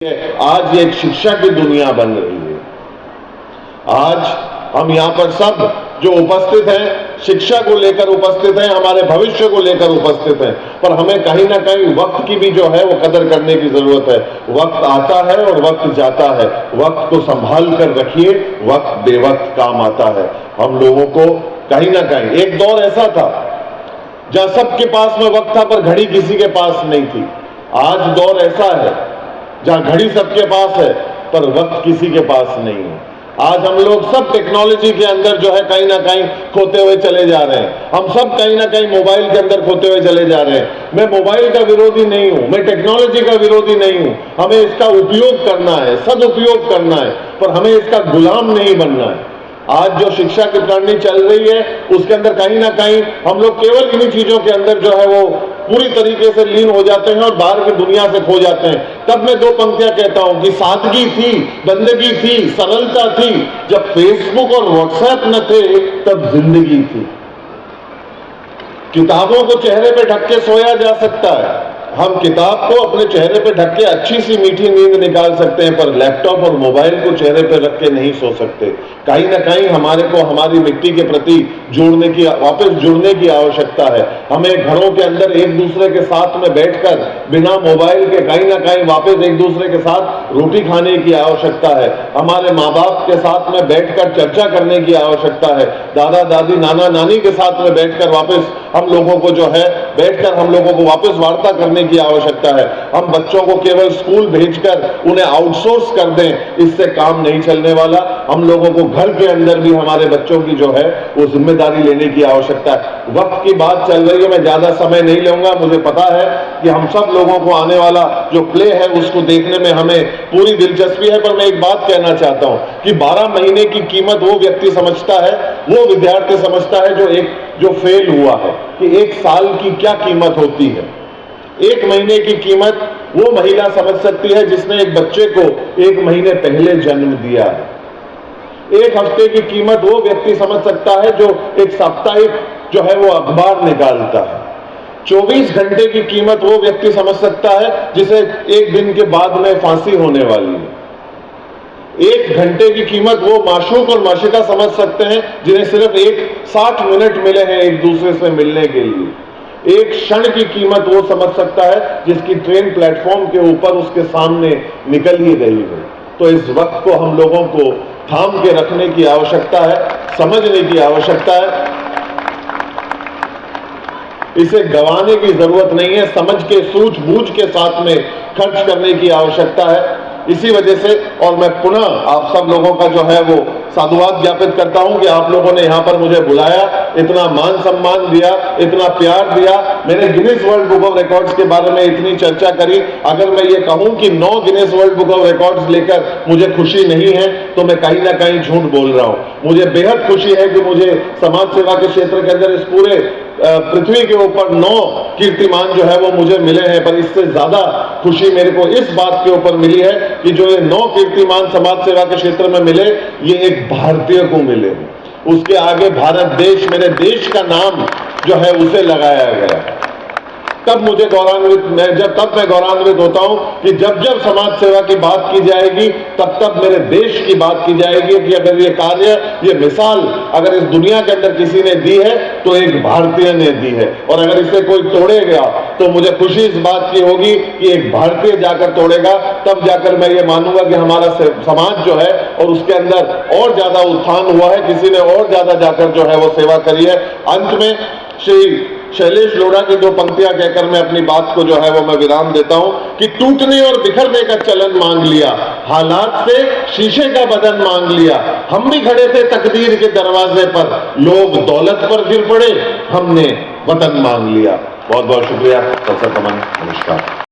आज ये एक शिक्षा की दुनिया बन रही है। आज हम यहाँ पर सब जो उपस्थित हैं, शिक्षा को लेकर उपस्थित हैं, हमारे भविष्य को लेकर उपस्थित हैं, पर हमें कहीं ना कहीं वक्त की भी जो है वो कदर करने की जरूरत है। वक्त आता है और वक्त जाता है, वक्त को संभाल कर रखिए, वक्त बेवक्त काम आता है। हम लोगों को कहीं ना कहीं एक दौर ऐसा था जहां सबके पास में वक्त था पर घड़ी किसी के पास नहीं थी। आज दौर ऐसा है जहां घड़ी सबके पास है पर वक्त किसी के पास नहीं है। आज हम लोग सब टेक्नोलॉजी के अंदर जो है कहीं ना कहीं खोते हुए चले जा रहे हैं। हम सब कहीं ना कहीं मोबाइल के अंदर खोते हुए चले जा रहे हैं। मैं मोबाइल का विरोधी नहीं हूं, मैं टेक्नोलॉजी का विरोधी नहीं हूं। हमें इसका उपयोग करना है, सदुपयोग करना है, पर हमें इसका गुलाम नहीं बनना है। आज जो शिक्षा की प्रणाली चल रही है उसके अंदर कहीं ना कहीं हम लोग केवल इन्हीं चीजों के अंदर जो है वो पूरी तरीके से लीन हो जाते हैं और बाहर की दुनिया से खो जाते हैं। तब मैं दो पंक्तियां कहता हूं कि सादगी थी, बंदगी थी, सरलता थी। जब फेसबुक और व्हाट्सएप न थे तब जिंदगी थी। किताबों को चेहरे पे ढक के सोया जा सकता है, हम किताब को अपने चेहरे पे ढक के अच्छी सी मीठी नींद निकाल सकते हैं, पर लैपटॉप और मोबाइल को चेहरे पे रख के नहीं सो सकते। कहीं ना कहीं हमारे को हमारी मिट्टी के प्रति वापस जुड़ने की आवश्यकता है। हमें घरों के अंदर एक दूसरे के साथ में बैठकर बिना मोबाइल के कहीं ना कहीं वापस एक दूसरे के साथ रोटी खाने की आवश्यकता है। हमारे माँ बाप के साथ में बैठकर चर्चा करने की आवश्यकता है। दादा दादी नाना नानी के साथ में बैठकर वापस हम लोगों को जो है बैठकर हम लोगों को वापस वार्ता करने की आवश्यकता है। हम बच्चों को केवल स्कूल भेजकर उन्हें आउटसोर्स कर दें, इससे काम नहीं चलने वाला। हम लोगों को घर के अंदर भी हमारे बच्चों की जो है वो जिम्मेदारी लेने की आवश्यकता है। वक्त की बात चल रही है, मैं ज्यादा समय नहीं लूंगा। मुझे पता है कि हम सब लोगों को आने वाला जो प्ले है उसको देखने में हमें पूरी दिलचस्पी है, पर मैं एक बात कहना चाहता हूं कि 12 महीने की कीमत वो व्यक्ति समझता है, वो विद्यार्थी समझता है जो फेल हुआ है, कि एक साल की क्या कीमत होती है। एक महीने की कीमत वो महिला समझ सकती है जिसने एक बच्चे को 1 महीने पहले जन्म दिया है। एक हफ्ते की कीमत वो व्यक्ति समझ सकता है जो एक साप्ताहिक जो है वो अखबार निकालता है। 24 घंटे की कीमत वो व्यक्ति समझ सकता है जिसे एक दिन के बाद में फांसी होने वाली है। 1 घंटे की कीमत वो माशूक और माशिका समझ सकते हैं जिन्हें सिर्फ 60 मिनट मिले हैं एक दूसरे से मिलने के लिए। एक क्षण की कीमत वो समझ सकता है जिसकी ट्रेन प्लेटफॉर्म के ऊपर उसके सामने निकल ही गई है। तो इस वक्त को हम लोगों को थाम के रखने की आवश्यकता है, समझने की आवश्यकता है। इसे गंवाने की जरूरत नहीं है, समझ के सूझबूझ के साथ में खर्च करने की आवश्यकता है। इसी वजह से और मैं पुनः आप सब लोगों का जो है वो साधुवाद ज्ञापित करता हूं कि आप लोगों ने यहां पर मुझे बुलाया, इतना मान सम्मान दिया, इतना प्यार दिया, मैंने Guinness world book of records के बारे में इतनी चर्चा करी। अगर मैं ये कहूं कि 9 Guinness world book of records लेकर मुझे खुशी नहीं है तो मैं कहीं ना कहीं झूठ बोल रहा हूं। मुझे बेहद खुशी है कि मुझे समाज सेवा के क्षेत्र के अंदर इस पूरे पृथ्वी के ऊपर 9 कीर्तिमान जो है वो मुझे मिले हैं, पर इससे ज्यादा खुशी मेरे को इस बात के ऊपर मिली है कि जो ये 9 कीर्तिमान समाज सेवा के क्षेत्र में मिले ये एक भारतीय को मिले। उसके आगे भारत देश, मेरे देश का नाम जो है उसे लगाया गया। तब मुझे गौरवान्वित मैं गौरवान्वित होता हूं कि जब समाज सेवा की बात की जाएगी तब मेरे देश की बात की जाएगी कि अगर ये कार्य, ये मिसाल अगर इस दुनिया के अंदर किसी ने दी है तो एक भारतीय ने दी है। और अगर इसे कोई तोड़ेगा तो मुझे खुशी इस बात की होगी कि एक भारतीय जाकर तोड़ेगा, तब जाकर मैं ये मानूंगा कि हमारा समाज जो है और उसके अंदर और ज्यादा उत्थान हुआ है, किसी ने और ज्यादा जाकर जो है वो सेवा करी है। अंत में श्री शैलेश लोढ़ा की 2 पंक्तियां कहकर मैं अपनी बात को जो है वो मैं विराम देता हूं कि टूटने और बिखरने का चलन मांग लिया, हालात से शीशे का बदन मांग लिया। हम भी खड़े थे तकदीर के दरवाजे पर, लोग दौलत पर गिर पड़े, हमने वतन मांग लिया। बहुत बहुत शुक्रिया। नमस्कार।